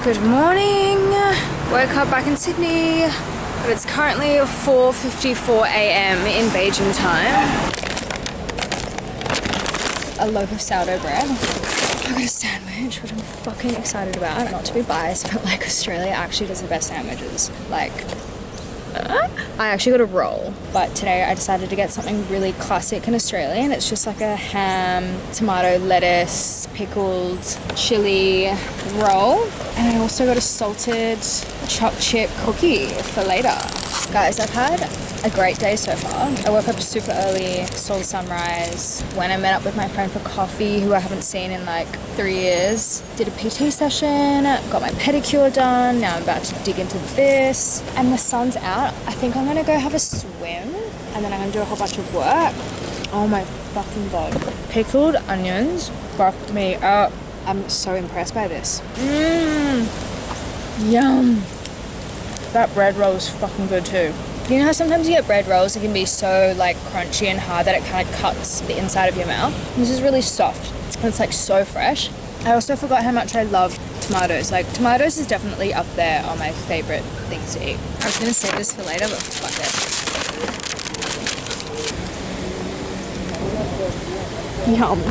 Good morning. Woke up back in Sydney, but it's currently 4:54 a.m. in Beijing time. A loaf of sourdough bread. I got a sandwich, which I'm fucking excited about. Not to be biased, but like Australia actually does the best sandwiches. Like, I actually got a roll, but today I decided to get something really classic and Australian. It's just like a ham, tomato, lettuce, pickled chili roll. And I also got a salted chopped chip cookie for later. Guys, I've had a great day so far. I woke up super early, saw the sunrise. When I met up with my friend for coffee, who I haven't seen in like 3 years, did a PT session, got my pedicure done. Now I'm about to dig into this. And the sun's out. I think I'm gonna go have a swim and then I'm gonna do a whole bunch of work. Oh my fucking god. Pickled onions fucked me up. I'm so impressed by this. Yum. That bread roll is fucking good too. You know how sometimes you get bread rolls that can be so like crunchy and hard that it kind of cuts the inside of your mouth? This is really soft and it's like so fresh. I also forgot how much I love tomatoes. Like tomatoes is definitely up there on my favorite things to eat. I was gonna save this for later, but fuck it. Yum.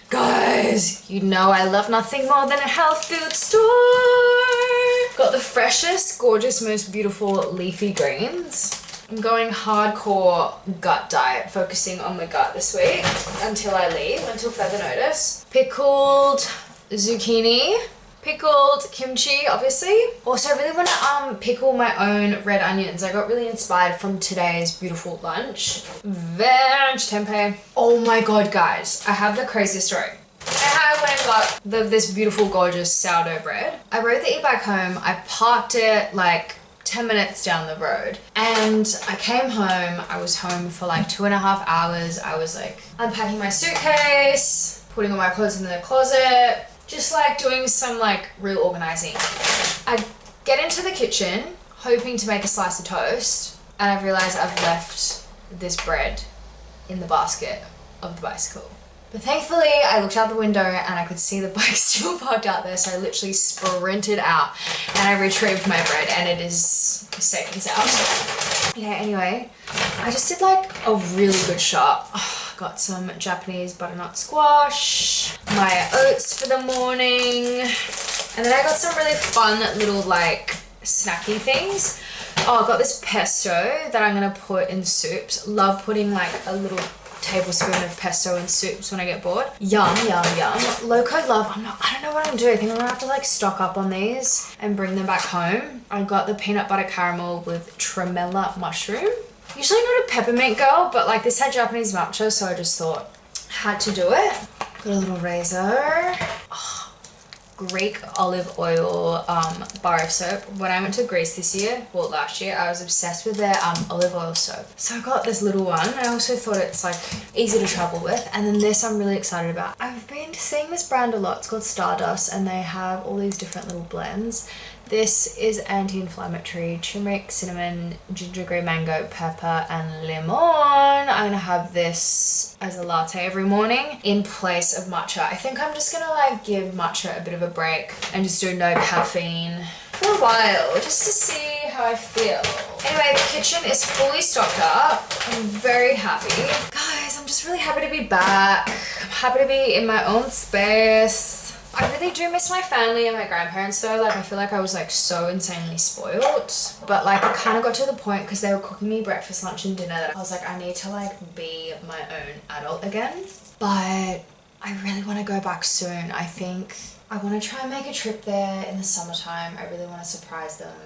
Guys, you know I love nothing more than a health food store. Got the freshest, gorgeous, most beautiful leafy greens. I'm going hardcore gut diet, focusing on my gut this week until I leave, until further notice. Pickled zucchini, pickled kimchi, obviously. Also, I really want to pickle my own red onions. I got really inspired from today's beautiful lunch. Veg tempeh. Oh my god, guys, I have the craziest story. I went and got this beautiful, gorgeous sourdough bread. I rode the e-bike home. I parked it like 10 minutes down the road and I came home. I was home for like 2.5 hours. I was like unpacking my suitcase, putting all my clothes in the closet, just like doing some like real organizing. I get into the kitchen hoping to make a slice of toast and I realized I've left this bread in the basket of the bicycle. But thankfully, I looked out the window and I could see the bike still parked out there, so I literally sprinted out and I retrieved my bread and it is seconds out. Yeah, anyway, I just did like a really good shop. Got some Japanese butternut squash, my oats for the morning, and then I got some really fun little like snacky things. Oh, I got this pesto that I'm gonna put in soups. Love putting like a little tablespoon of pesto in soups when I get bored. Yum, yum, yum. Low-code love. I don't know what I'm doing. I think I'm gonna have to like stock up on these and bring them back home. I got the peanut butter caramel with tremella mushroom. Usually not a peppermint girl, but like this had Japanese matcha, so I just thought had to do it. Got a little razor. Oh, Greek olive oil bar of soap. When I went to Greece this year, well last year, I was obsessed with their olive oil soap. So I got this little one. I also thought it's like easy to travel with. And then this I'm really excited about. I've been seeing this brand a lot. It's called Stardust and they have all these different little blends. This is anti-inflammatory, turmeric, cinnamon, ginger, green mango, pepper, and lemon. I'm gonna have this as a latte every morning in place of matcha. I think I'm just gonna like give matcha a bit of a break and just do no caffeine for a while, just to see how I feel. Anyway, the kitchen is fully stocked up. I'm very happy. Guys, I'm just really happy to be back. I'm happy to be in my own space. I really do miss my family and my grandparents though. Like I feel like I was like so insanely spoiled, but like it kind of got to the point because they were cooking me breakfast, lunch and dinner that I was like I need to like be my own adult again. But I really want to go back soon. I think I want to try and make a trip there in the summertime. I really want to surprise them.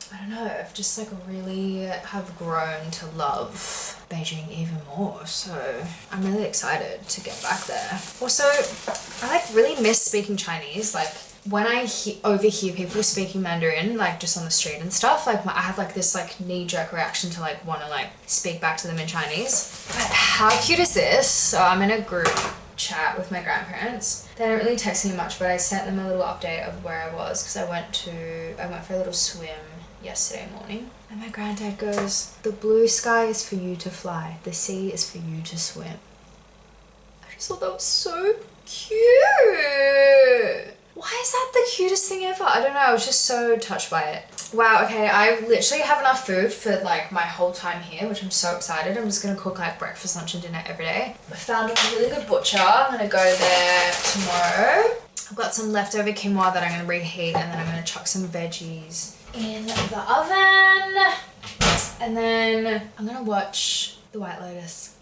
I don't know, I've just like really have grown to love Beijing even more, so I'm really excited to get back there. Also, I like really miss speaking Chinese. Like when I overhear people speaking Mandarin, like just on the street and stuff, like I have like this like knee-jerk reaction to like want to like speak back to them in Chinese. But how cute is this? So I'm in a group chat with my grandparents. They don't really text me much, but I sent them a little update of where I was because I went for a little swim yesterday morning. And my granddad goes, "The blue sky is for you to fly, the sea is for you to swim." I just thought that was so cute. Why is that the cutest thing ever? I don't know, I was just so touched by it. Wow, okay, I literally have enough food for like my whole time here, which I'm so excited. I'm just gonna cook like breakfast, lunch and dinner every day. I found a really good butcher. I'm gonna go there tomorrow. I've got some leftover quinoa that I'm gonna reheat, and then I'm gonna chuck some veggies in the oven. And then I'm gonna watch The White Lotus.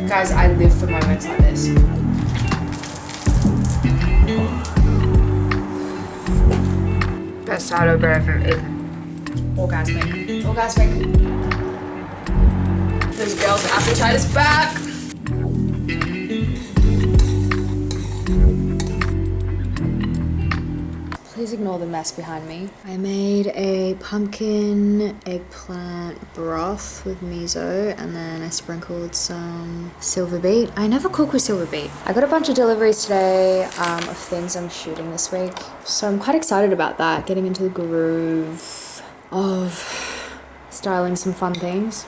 Guys, I live for moments like this. Best sourdough bread I've ever eaten. Orgasmic. Orgasmic. This girl's appetite is back. Please ignore the mess behind me. I made a pumpkin eggplant broth with miso, and then I sprinkled some silver beet. I never cook with silver beet. I got a bunch of deliveries today of things I'm shooting this week. So I'm quite excited about that, getting into the groove of styling some fun things.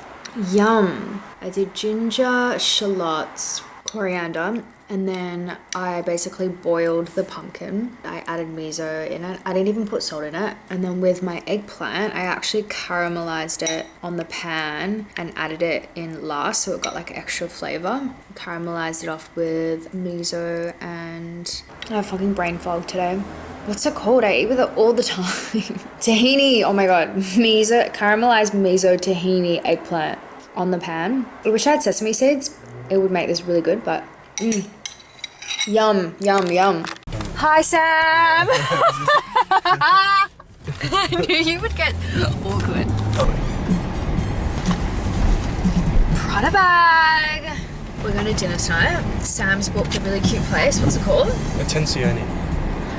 Yum! I did ginger, shallots, coriander, and then I basically boiled the pumpkin. I added miso in it. I didn't even put salt in it. And then with my eggplant, I actually caramelized it on the pan and added it in last, so it got like extra flavor. Caramelized it off with miso, and I have fucking brain fog today. What's it called? I eat with it all the time. Tahini, oh my god. Miso, caramelized miso tahini eggplant on the pan. I wish I had sesame seeds. It would make this really good, but yum, yum, yum. Hi, Sam. I knew you would get awkward. Prada bag. We're going to dinner tonight. Sam's booked a really cute place. What's it called? Attenzione.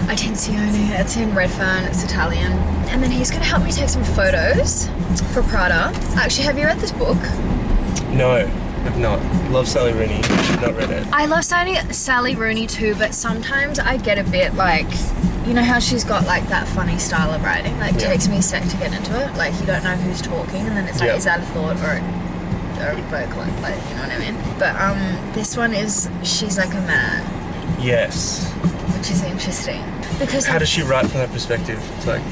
Attenzione. It's in Redfern. It's Italian. And then he's going to help me take some photos for Prada. Actually, have you read this book? No, I've not. Love Sally Rooney. I've not read it. I love Sally Rooney too, but sometimes I get a bit like, you know how she's got like that funny style of writing? Like, takes me a sec to get into it. Like, you don't know who's talking, and then it's like, is that a thought or a vocab? Like, you know what I mean? But this one is, she's like a man. Yes. Which is interesting. Because how does she write from that perspective? It's like,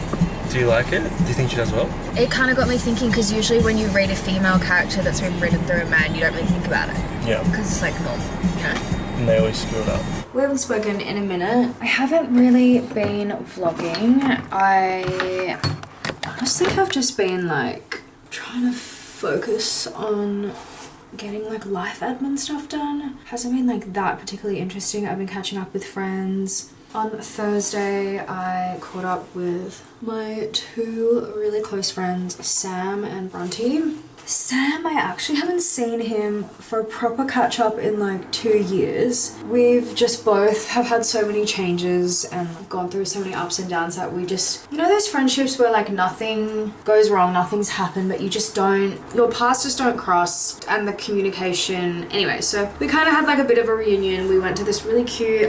do you like it? Do you think she does well? It kind of got me thinking, because usually when you read a female character that's been written through a man, you don't really think about it. Yeah. Because it's like normal, you know? And they always screw it up. We haven't spoken in a minute. I haven't really been vlogging. I honestly have just been like trying to focus on getting like life admin stuff done. Hasn't been like that particularly interesting. I've been catching up with friends. On Thursday, I caught up with my two really close friends, Sam and Bronte. Sam, I actually haven't seen him for a proper catch up in like 2 years. We've just both have had so many changes and gone through so many ups and downs that we just, you know those friendships where like nothing goes wrong, nothing's happened, but you just don't, your paths just don't cross, and the communication. Anyway, so we kind of had like a bit of a reunion. We went to this really cute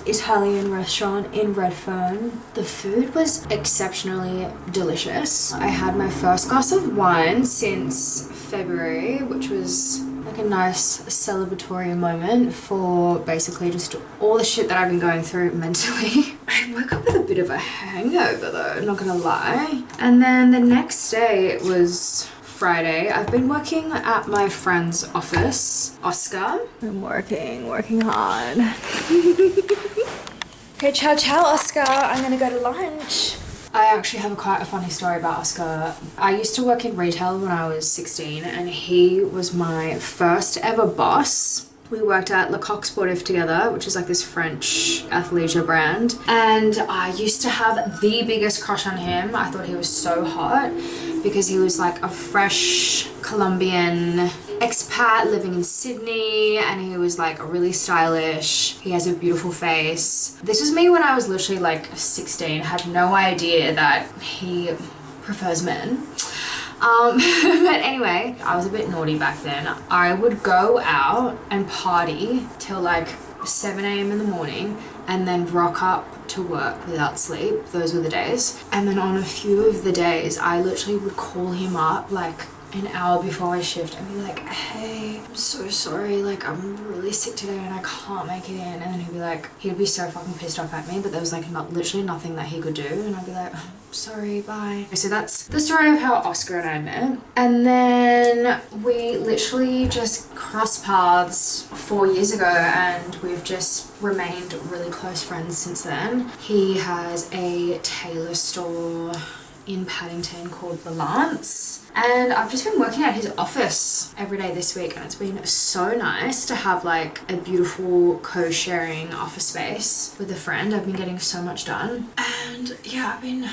Italian restaurant in Redfern. The food was exceptionally delicious. I had my first glass of wine since February, which was like a nice celebratory moment for basically just all the shit that I've been going through mentally. I woke up with a bit of a hangover though, not gonna lie. And then the next day, it was Friday. I've been working at my friend's office, Oscar. I'm working hard. Okay, ciao, Oscar. I'm gonna go to lunch. I actually have quite a funny story about Oscar. I used to work in retail when I was 16, and he was my first ever boss. We worked at Le Coq Sportif together, which is like this French athleisure brand. And I used to have the biggest crush on him. I thought he was so hot because he was like a fresh Colombian expat living in Sydney, and he was like really stylish. He has a beautiful face. This was me when I was literally like 16. I had no idea that he prefers men. But anyway, I was a bit naughty back then. I would go out and party till like 7 a.m. in the morning and then rock up to work without sleep. Those were the days. And then on a few of the days, I literally would call him up like an hour before my shift and be like, hey, I'm so sorry, like I'm really sick today and I can't make it in. And then he'd be so fucking pissed off at me, but there was like literally nothing that he could do, and I'd be like, oh, sorry, bye. So that's the story of how Oscar and I met. And then we literally just crossed paths 4 years ago, and we've just remained really close friends since then. He has a tailor store in Paddington called Balance, and I've just been working at his office every day this week, and it's been so nice to have like a beautiful co-sharing office space with a friend. I've been getting so much done, and yeah, I've been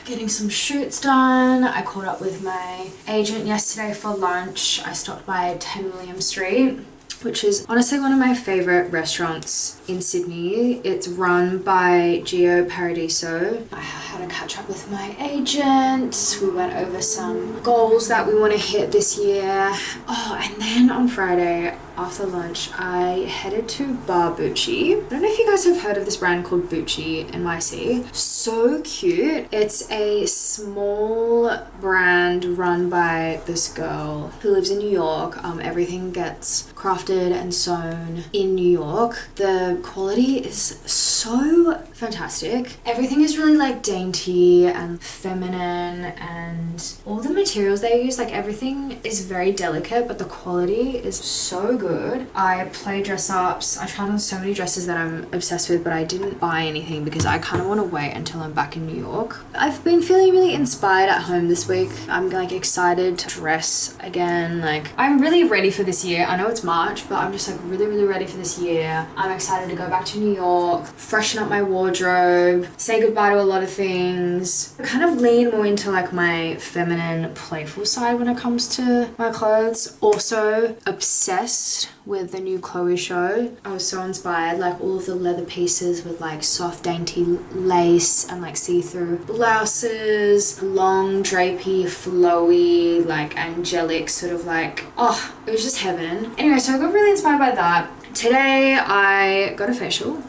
getting some shoots done. I caught up with my agent yesterday for lunch. I stopped by 10 William Street, which is honestly one of my favorite restaurants in Sydney. It's run by Gio Paradiso. I had a catch up with my agent. We went over some goals that we want to hit this year. Oh, and then on Friday after lunch, I headed to Bar Bucci. I don't know if you guys have heard of this brand called Bucci NYC. So cute. It's a small brand run by this girl who lives in New York. Everything gets crafted and sewn in New York. The quality is so fantastic. Everything is really like dainty and feminine, and all the materials they use, like everything is very delicate, but the quality is so good. I play dress ups. I tried on so many dresses that I'm obsessed with, but I didn't buy anything because I kind of want to wait until I'm back in New York. I've been feeling really inspired at home this week. I'm like excited to dress again. Like I'm really ready for this year. I know it's March, but I'm just like really ready for this year. I'm excited to go back to New York, freshen up my wardrobe, say goodbye to a lot of things, kind of lean more into like my feminine, playful side when it comes to my clothes. Also obsessed with the new Chloe show. I was so inspired, like all of the leather pieces with like soft dainty lace and like see-through blouses, long drapey, flowy, like angelic sort of like, oh, it was just heaven. Anyway, so I got really inspired by that. Today I got a facial,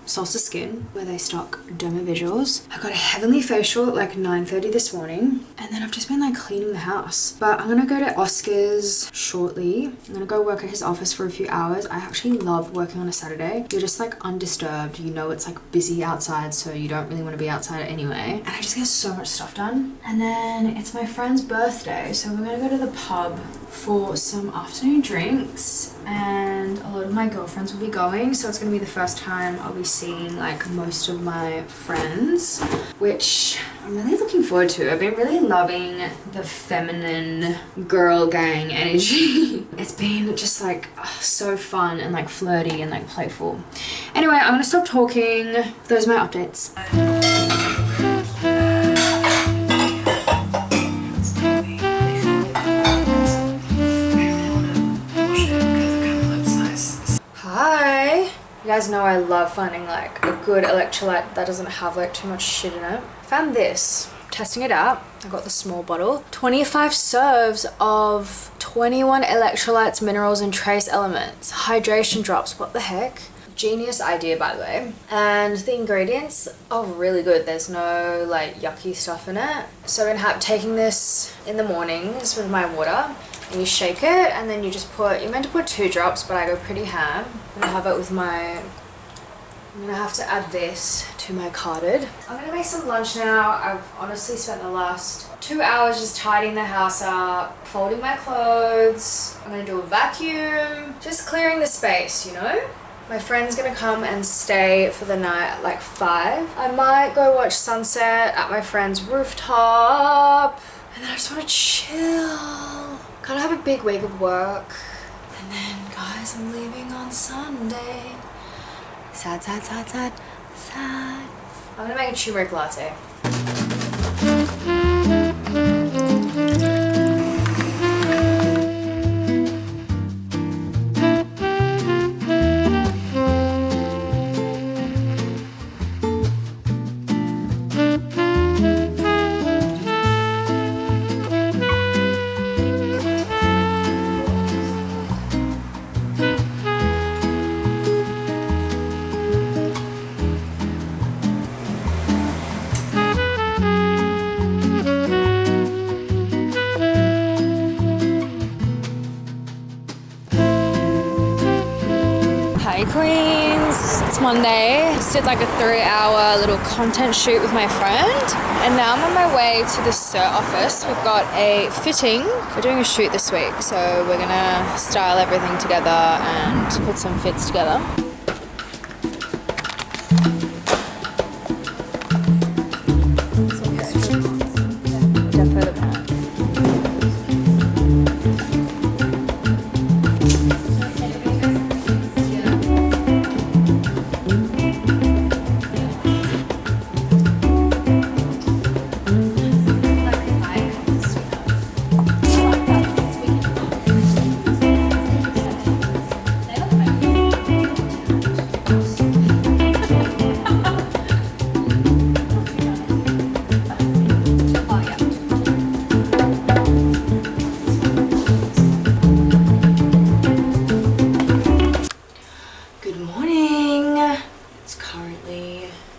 Solstice Skin, where they stock dermavisuals. I got a heavenly facial at like 9:30 this morning, and then I've just been like cleaning the house. But I'm gonna go to Oscar's shortly. I'm gonna go work at his office for a few hours. I actually love working on a Saturday. You're just like undisturbed. You know it's like busy outside, so you don't really want to be outside anyway. And I just get so much stuff done. And then it's my friend's birthday, so we're gonna go to the pub for some afternoon drinks, and a lot of my girlfriends will be going, so it's gonna be the first time I'll be seeing like most of my friends, which I'm really looking forward to. I've been really loving the feminine girl gang energy. It's been just like so fun and like flirty and like playful. Anyway, I'm gonna stop talking. Those are my updates. Hi! You guys know I love finding like a good electrolyte that doesn't have like too much shit in it. Found this, testing it out. I got the small bottle. 25 serves of 21 electrolytes, minerals and trace elements. Hydration drops, what the heck? Genius idea, by the way. And the ingredients are really good. There's no like yucky stuff in it. So I'm gonna taking this in the mornings with my water. And you shake it, and then you just put, you're meant to put 2 drops, but I go pretty ham. I'm gonna have it with my, I'm gonna have to add this to my carded. I'm gonna make some lunch now. I've honestly spent the last 2 hours just tidying the house up, folding my clothes. I'm gonna do a vacuum, just clearing the space, you know? My friend's gonna come and stay for the night at like 5. I might go watch sunset at my friend's rooftop, and then I just wanna chill. Gotta have a big week of work. And then, guys, I'm leaving on Sunday. Sad. I'm gonna make a turmeric latte. Queens. It's Monday. Just did like a 3-hour little content shoot with my friend. And now I'm on my way to the SIR office. We've got a fitting. We're doing a shoot this week, so we're gonna style everything together and put some fits together.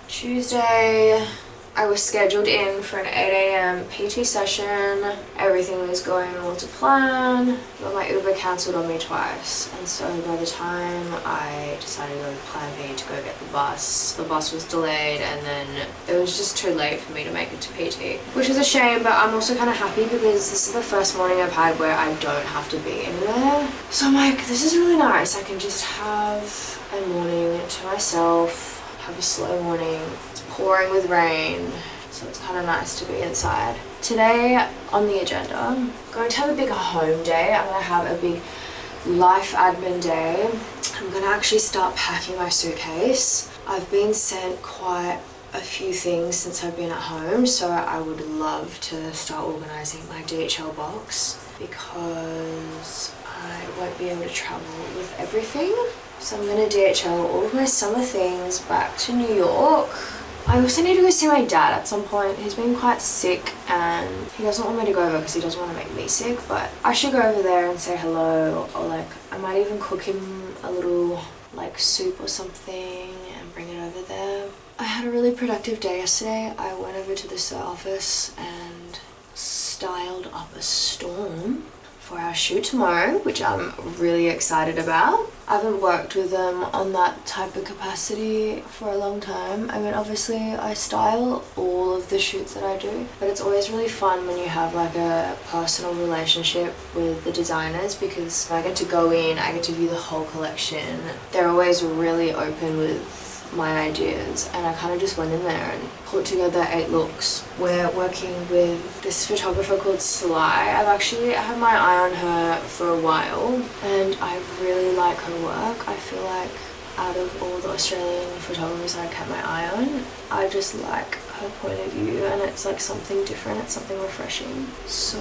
Tuesday. I was scheduled in for an 8 a.m. PT session. Everything was going all to plan, but my Uber cancelled on me twice, and so by the time I decided to go to Plan B to go get the bus was delayed, and then it was just too late for me to make it to PT, which is a shame, but I'm also kind of happy because this is the first morning I've had where I don't have to be anywhere. So I'm like, this is really nice. I can just have a morning to myself, have a slow morning. It's pouring with rain, so it's kind of nice to be inside. Today on the agenda, I'm going to have a big home day. I'm going to have a big life admin day. I'm going to actually start packing my suitcase. I've been sent quite a few things since I've been at home, so I would love to start organising my DHL box because I won't be able to travel with everything. So I'm going to DHL all of my summer things back to New York. I also need to go see my dad at some point. He's been quite sick and he doesn't want me to go over because he doesn't want to make me sick, but I should go over there and say hello, or like I might even cook him a little like soup or something and bring it over there. I had a really productive day yesterday. I went over to the SIR office and styled up a storm for our shoot tomorrow, which I'm really excited about. I haven't worked with them on that type of capacity for a long time. I mean, obviously I style all of the shoots that I do, but it's always really fun when you have like a personal relationship with the designers, because I get to go in, I get to view the whole collection. They're always really open with my ideas, and I kind of just went in there and put together 8 looks. We're working with this photographer called Sly. I've actually had my eye on her for a while and I really like her work. I feel like out of all the Australian photographers I kept my eye on, I just like her point of view, and it's like something different, it's something refreshing. So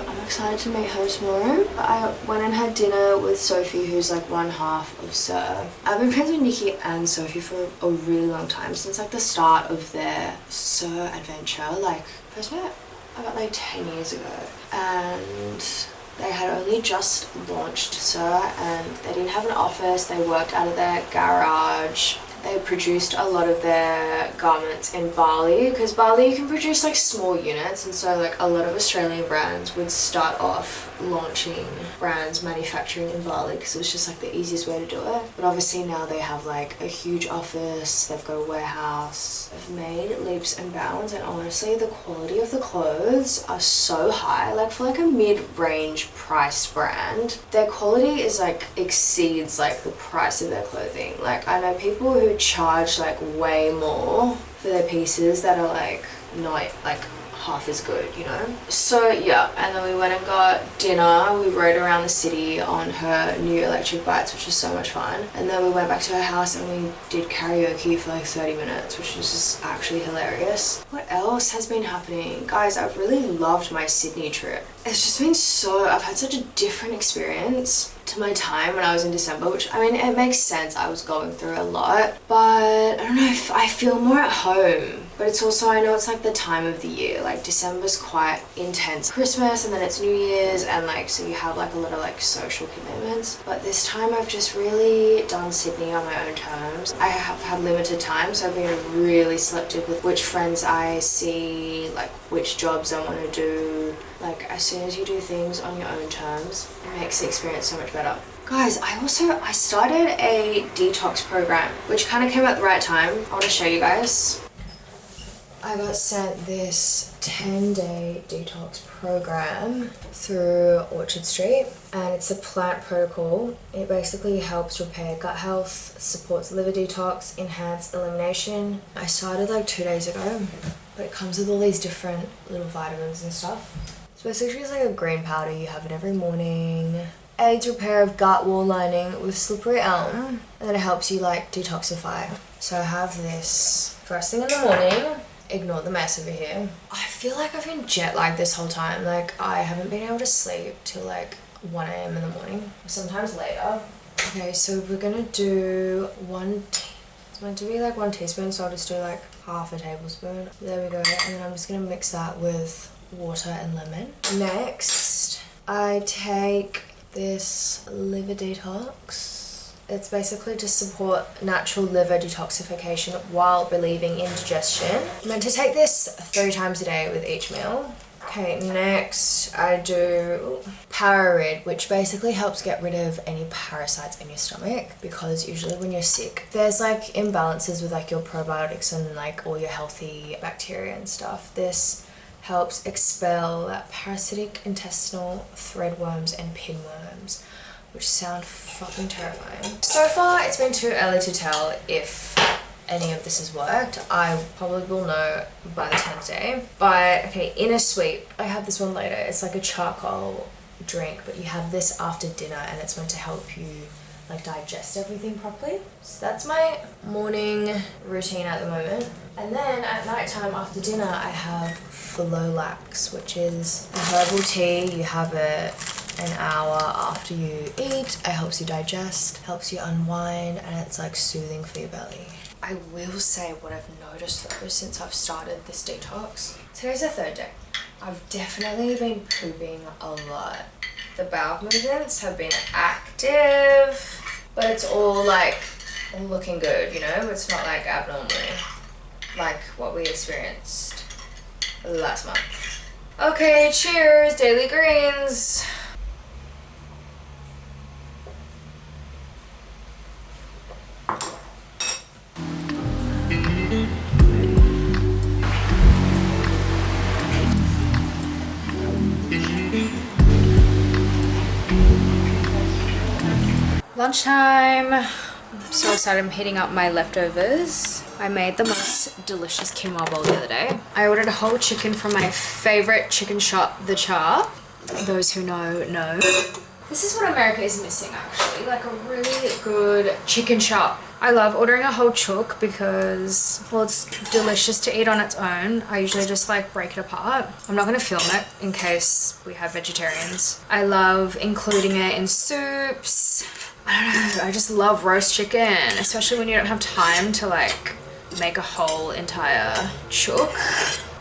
I'm excited to meet her tomorrow. I went and had dinner with Sophie, who's like one half of SIR. I've been friends with Nikki and Sophie for a really long time, since like the start of their SIR adventure. Like first met about like 10 years ago, and they had only just launched SIR and they didn't have an office. They worked out of their garage. They produced a lot of their garments in Bali, because Bali you can produce like small units, and so like a lot of Australian brands would start off launching brands manufacturing in Bali because it was just like the easiest way to do it. But obviously now they have like a huge office, they've got a warehouse. They've made leaps and bounds, and honestly the quality of the clothes are so high. Like for like a mid-range priced brand, their quality is like exceeds like the price of their clothing. Like I know people who charge like way more for their pieces that are like not like half as good, you know? So yeah, and then we went and got dinner. We rode around the city on her new electric bikes, which was so much fun. And then we went back to her house and we did karaoke for like 30 minutes, which was just actually hilarious. What else has been happening? Guys, I've really loved my Sydney trip. It's just been I've had such a different experience to my time when I was in December, which I mean it makes sense, I was going through a lot, but I don't know if I feel more at home. But it's also, I know it's like the time of the year, like December's quite intense. Christmas and then it's New Year's, and like so you have like a lot of like social commitments. But this time I've just really done Sydney on my own terms. I have had limited time, so I've been really selective with which friends I see, like which jobs I want to do. Like as soon as you do things on your own terms, it makes the experience so much better. Guys, I started a detox program, which kind of came at the right time. I want to show you guys. I got sent this 10-day detox program through Orchard Street, and it's a plant protocol. It basically helps repair gut health, supports liver detox, enhance elimination. I started like 2 days ago, but it comes with all these different little vitamins and stuff. It's basically just like a green powder. You have it every morning. Aids repair of gut wall lining with slippery elm, and then it helps you like detoxify. So I have this first thing in the morning. Ignore the mess over here. I feel like I've been jet lagged this whole time. Like I haven't been able to sleep till like 1 a.m. in the morning, sometimes later. Okay, so we're gonna do it's meant to be like 1 teaspoon, so I'll just do like half a tablespoon. There we go. And then I'm just gonna mix that with water and lemon. Next, I take this liver detox. It's basically to support natural liver detoxification while relieving indigestion. I'm meant to take this 3 times a day with each meal. Okay, next I do Pararid, which basically helps get rid of any parasites in your stomach, because usually when you're sick, there's like imbalances with like your probiotics and like all your healthy bacteria and stuff. This helps expel parasitic intestinal threadworms and pinworms, which sound fucking terrifying. So far, it's been too early to tell if any of this has worked. I probably will know by the 10th day. But okay, Inner Sweet, I have this one later. It's like a charcoal drink, but you have this after dinner, and it's meant to help you like digest everything properly. So that's my morning routine at the moment. And then at night time after dinner, I have Flolax, which is a herbal tea. You have it an hour after you eat. It helps you digest, helps you unwind, and it's like soothing for your belly. I will say what I've noticed though since I've started this detox. Today's the 3rd day. I've definitely been pooping a lot. The bowel movements have been active, but it's all like looking good, you know? It's not like abnormal like what we experienced last month. Okay, cheers, daily greens. Lunchtime. I'm so excited. I'm heating up my leftovers. I made the most delicious quinoa bowl the other day. I ordered a whole chicken from my favorite chicken shop, The Char. Those who know. This is what America is missing actually, like a really good chicken shop. I love ordering a whole chook because, well, it's delicious to eat on its own. I usually just like break it apart. I'm not gonna film it in case we have vegetarians. I love including it in soups. I don't know, I just love roast chicken, especially when you don't have time to like make a whole entire chook.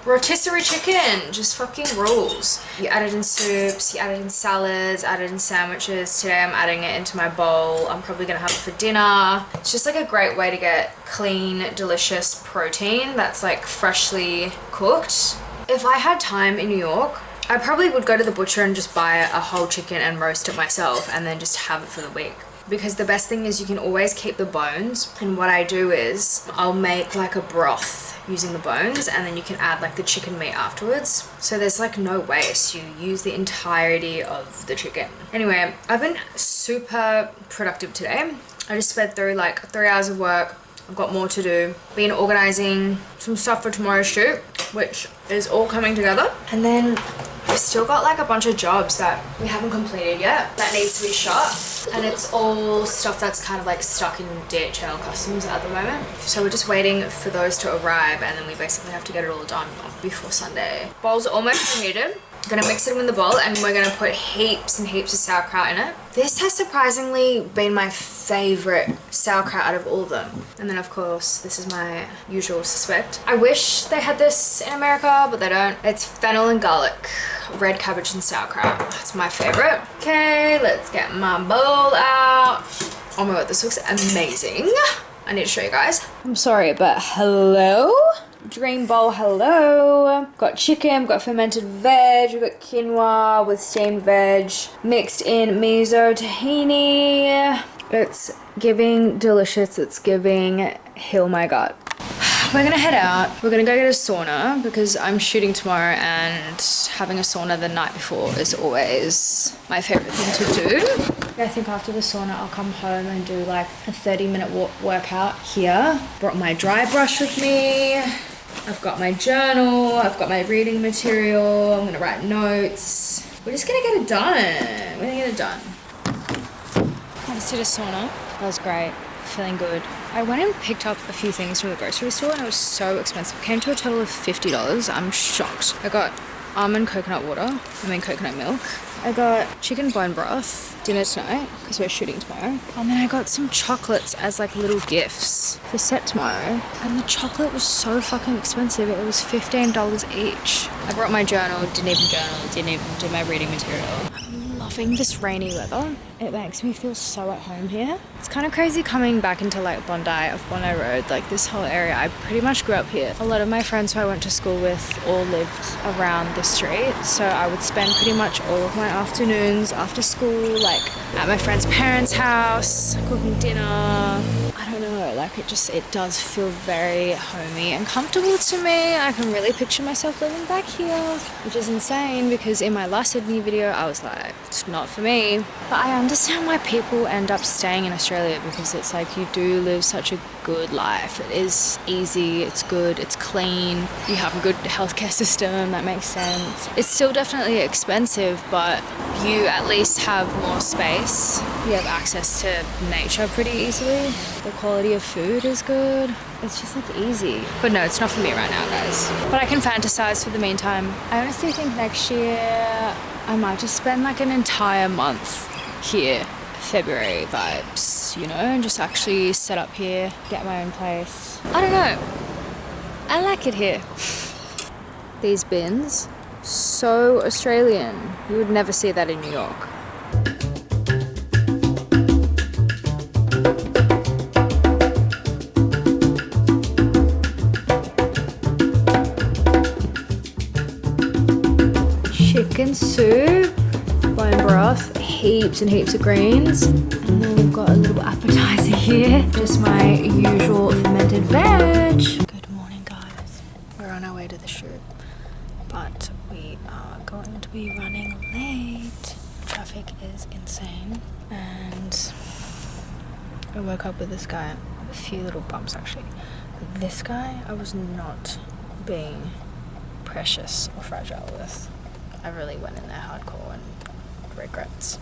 Rotisserie chicken just fucking rules. You add it in soups, you add it in salads, add it in sandwiches. Today I'm adding it into my bowl. I'm probably gonna have it for dinner. It's just like a great way to get clean, delicious protein that's like freshly cooked. If I had time in New York, I probably would go to the butcher and just buy a whole chicken and roast it myself and then just have it for the week. Because the best thing is you can always keep the bones, and what I do is I'll make like a broth using the bones, and then you can add like the chicken meat afterwards. So there's like no waste. You use the entirety of the chicken. Anyway, I've been super productive today. I just sped through like 3 hours of work. I've got more to do. Been organizing some stuff for tomorrow's shoot, which is all coming together. And then we've still got like a bunch of jobs that we haven't completed yet that needs to be shot. And it's all stuff that's kind of like stuck in DHL customs at the moment. So we're just waiting for those to arrive, and then we basically have to get it all done before Sunday. Bowl's almost preheated. Gonna mix it in the bowl, and we're gonna put heaps and heaps of sauerkraut in it. This has surprisingly been my favorite sauerkraut out of all of them. And then of course, this is my usual suspect. I wish they had this in America, but they don't. It's fennel and garlic, red cabbage and sauerkraut. It's my favorite. Okay, let's get my bowl out. Oh my god, this looks amazing. I need to show you guys. I'm sorry, but hello? dream bowl, hello. Got chicken, got fermented veg, we've got quinoa with steamed veg, mixed in miso tahini. It's giving delicious, it's giving heal my gut. We're gonna head out. We're gonna go get a sauna because I'm shooting tomorrow and having a sauna the night before is always my favorite thing to do. I think after the sauna I'll come home and do like a 30-minute workout here. Brought my dry brush with me. I've got my journal. I've got my reading material. I'm gonna write notes. We're just gonna get it done. We're gonna get it done. I just did a sauna. That was great. Feeling good. I went and picked up a few things from the grocery store and it was so expensive. It came to a total of $50. I'm shocked. I got almond coconut coconut milk. I got chicken bone broth, dinner tonight, because we're shooting tomorrow. And then I got some chocolates as like little gifts for set tomorrow. And the chocolate was so fucking expensive. It was $15 each. I brought my journal, didn't even do my reading material. I'm loving this rainy weather. It makes me feel so at home here. It's kind of crazy coming back into like Bondi Road, like this whole area. I pretty much grew up here. A lot of my friends who I went to school with all lived around the street. So I would spend pretty much all of my afternoons after school, like at my friend's parents' house, cooking dinner. I don't know, like it does feel very homey and comfortable to me. I can really picture myself living back here, which is insane because in my last Sydney video, I was like, it's not for me. But I understand why people end up staying in Australia because it's like you do live such a good life. It is easy, it's good, it's clean, you have a good healthcare system, that makes sense. It's still definitely expensive, but you at least have more space. You have access to nature pretty easily. The quality of food is good. It's just like easy. But no, it's not for me right now, guys. But I can fantasize for the meantime. I honestly think next year I might just spend like an entire month here. February vibes, you know, and just actually set up here, get my own place. I don't know. I like it here. These bins, so Australian. You would never see that in New York. Chicken soup, bone broth, heaps and heaps of greens, and then we've got a little appetizer here, just my usual fermented veg. Good morning, guys. We're on our way to the shoot, but we are going to be running late. Traffic is insane, and I woke up with this guy, a few little bumps actually. This guy I was not being precious or fragile with. I really went in there hardcore and regrets.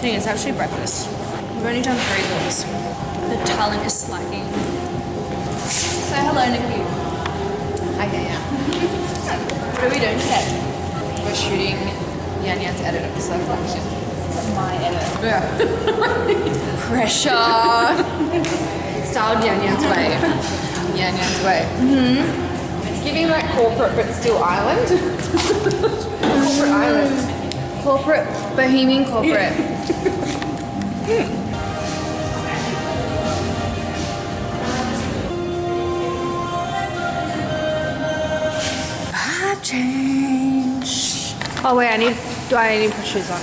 It's actually breakfast. We've only done 3 meals. The talent is slacking. Say hello, Nikki. Hi, yeah. What are we doing today? We're shooting Yan Yan's edit of the Slow Collection. It's my edit. Yeah. Pressure. Styled Yan Yan's way. Yan Yan's way. Mm-hmm. It's giving like corporate but still island. Corporate island. Corporate, bohemian corporate. Vibe change. Oh wait, I need to put shoes on?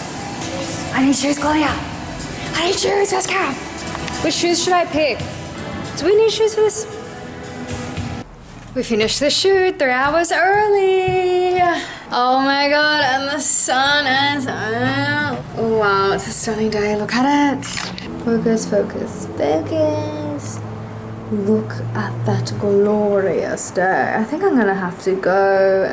I need shoes, Claudia. I need shoes, let's go. Which shoes should I pick? Do we need shoes for this? We finished the shoot 3 hours early. Oh my god, and the sun is out. Wow, it's a stunning day. Look at it. Focus, focus, focus. Look at that glorious day. I think I'm gonna have to go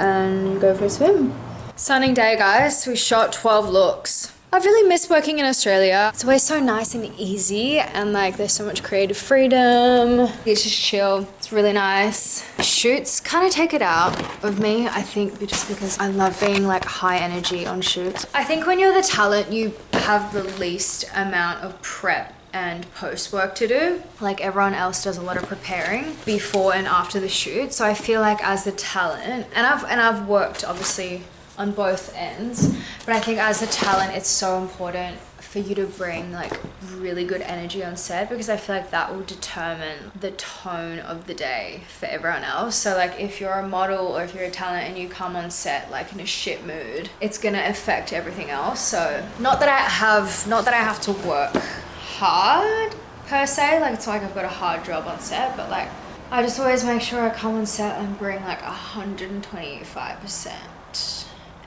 for a swim. Stunning day, guys. We shot 12 looks. I've really missed working in Australia. It's always so nice and easy, and like there's so much creative freedom. It's just chill. It's really nice. Shoots kind of take it out of me, I think, just because I love being like high energy on shoots. I think when you're the talent, you have the least amount of prep and post work to do. Like everyone else does a lot of preparing before and after the shoot. So I feel like as the talent, and I've worked obviously on both ends, but I think as a talent it's so important for you to bring like really good energy on set, because I feel like that will determine the tone of the day for everyone else. So like if you're a model or if you're a talent and you come on set like in a shit mood, it's gonna affect everything else. So not that I have to work hard per se, like it's not like I've got a hard job on set, but like I just always make sure I come on set and bring like 125%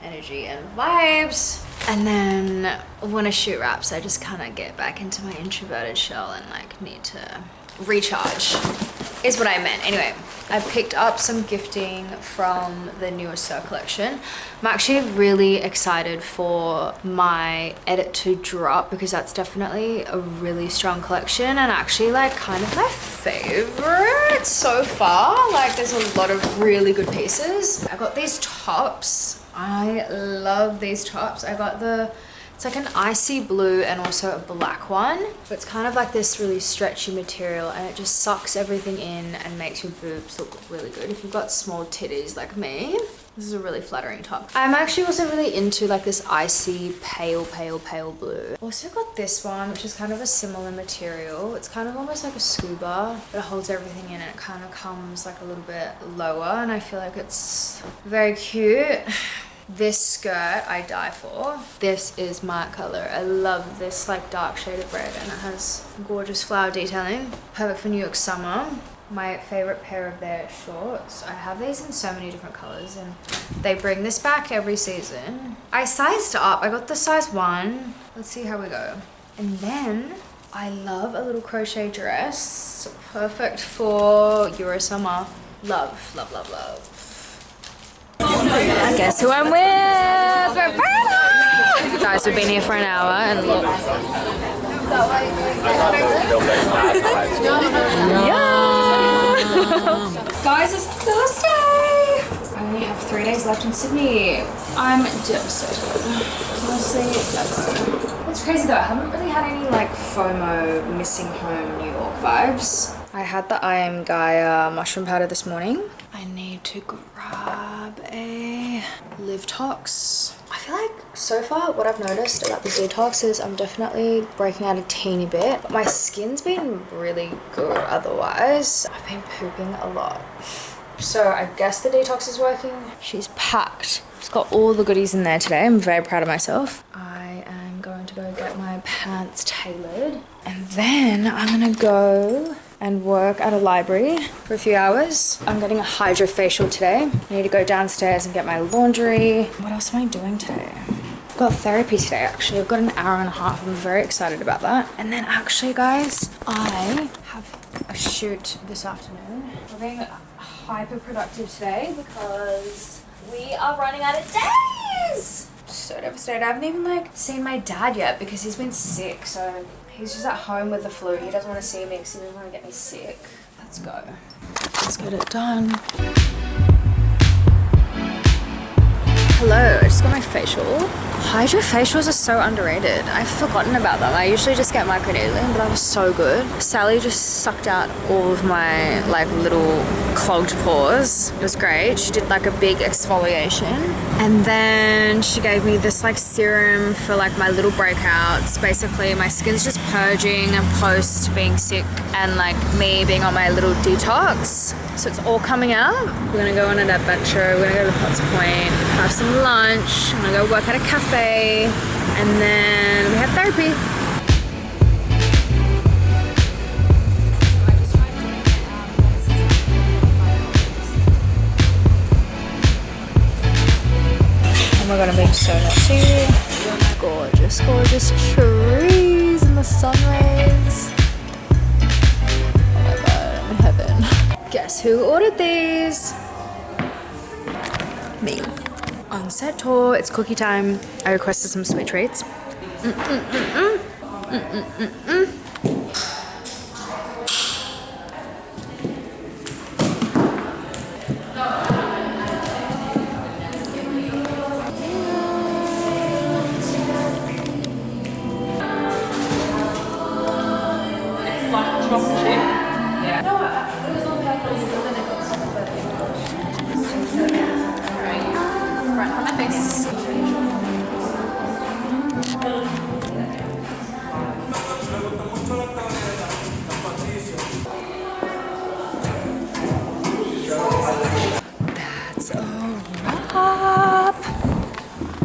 energy and vibes. And then when a shoot wraps, I just kind of get back into my introverted shell and like need to recharge, is what I meant. Anyway, I picked up some gifting from the new Assur collection. I'm actually really excited for my edit to drop, because that's definitely a really strong collection and actually like kind of my favorite so far. Like there's a lot of really good pieces. I got these tops. I love these tops. I got it's like an icy blue and also a black one. But it's kind of like this really stretchy material, and it just sucks everything in and makes your boobs look really good. If you've got small titties like me, this is a really flattering top. I'm actually also really into like this icy pale blue. Also got this one, which is kind of a similar material. It's kind of almost like a scuba, but it holds everything in, and it kind of comes like a little bit lower, and I feel like it's very cute. This skirt I die for. This is my color. I love this like dark shade of red, and it has gorgeous flower detailing. Perfect for New York summer. My favorite pair of their shorts. I have these in so many different colors, and they bring this back every season. I sized up. I got the size 1. Let's see how we go. And then I love a little crochet dress. Perfect for Euro summer. Love, love, love, love. Guess who I'm with? Guys, we've been here for an hour and look. Yeah. Guys, it's Thursday. I only have 3 days left in Sydney. I'm devastated. Honestly, devastated. It's crazy though. I haven't really had any like FOMO missing home New York vibes. I had the I Am Gaia mushroom powder this morning. I need to grab a Detox. I feel like so far what I've noticed about the Detox is I'm definitely breaking out a teeny bit, but my skin's been really good otherwise. I've been pooping a lot. So I guess the Detox is working. She's packed. She's got all the goodies in there today. I'm very proud of myself. I am going to go get my pants tailored, and then I'm gonna go and work at a library for a few hours. I'm getting a hydrofacial today. I need to go downstairs and get my laundry. What else am I doing today? I've got therapy today actually. I've got an hour and a half. I'm very excited about that. And then actually guys, I have a shoot this afternoon. We're being hyper productive today because we are running out of days. So devastated. I haven't even like seen my dad yet because he's been sick, so he's just at home with the flu. He doesn't want to see me because he doesn't want to get me sick. Let's go. Let's get it done. Hello, I just got my facial. Hydrofacials are so underrated. I've forgotten about them. I usually just get microneedling, but that was so good. Sally just sucked out all of my like little clogged pores. It was great. She did like a big exfoliation. And then she gave me this like serum for like my little breakouts. Basically, my skin's just purging post being sick and like me being on my little detox. So it's all coming out. We're gonna go on an adventure. We're gonna go to Potts Point, have some lunch. I'm gonna go work at a cafe, and then we have therapy. Oh my god, I'm being so naughty. Gorgeous, gorgeous trees and the sun rays. Oh my god, I'm in heaven. Guess who ordered these? Me. On set tour, it's cookie time. I requested some sweet treats. Mm-mm-mm-mm. Mm-mm-mm-mm.